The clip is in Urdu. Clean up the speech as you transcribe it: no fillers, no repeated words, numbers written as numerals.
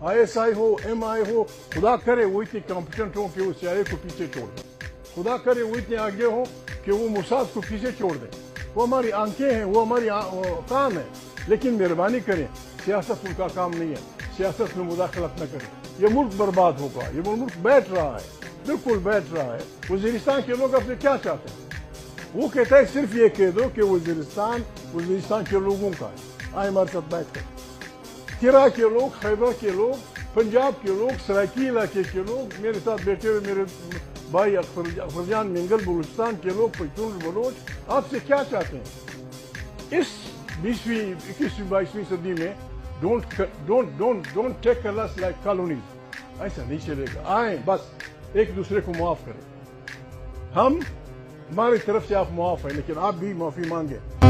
ISI ہو MI ہو، خدا کرے وہ اتنے کمپیٹنٹ ہوں کہ وہ CIA کو پیچھے چھوڑ دیں، خدا کرے وہ اتنے آگے ہوں کہ وہ موساد کو پیچھے چھوڑ دیں. وہ ہماری آنکھیں ہیں، وہ ہماری کام ہے، لیکن مہربانی کریں سیاست ان کا کام نہیں ہے، سیاست میں مداخلت نہ کریں. یہ ملک برباد ہوگا، یہ ملک بیٹھ رہا ہے، بالکل بیٹھ رہا ہے. وزیرستان کے لوگ اپنے کیا چاہتے ہیں؟ وہ کہتا ہے صرف یہ کہہ دو کہ وزیرستان کے لوگوں کا ہے، آئے ہمارے ساتھ بیٹھ کر. ترا کے لوگ، خیبر کے لوگ، پنجاب کے لوگ، سرائکی علاقے کے لوگ میرے ساتھ بیٹھے ہوئے، میرے بھائی اکبرجان مینگل، بلوچستان کے لوگ، پشتون بلوچ، آپ سے کیا چاہتے ہیں؟ اس 20ویں 21ویں 22ویں صدی میں don't take us like colonies. ایسا نہیں چلے گا. آئیں بس ایک دوسرے کو معاف کریں. ہماری طرف سے آپ معاف ہیں، لیکن آپ بھی معافی مانگیں.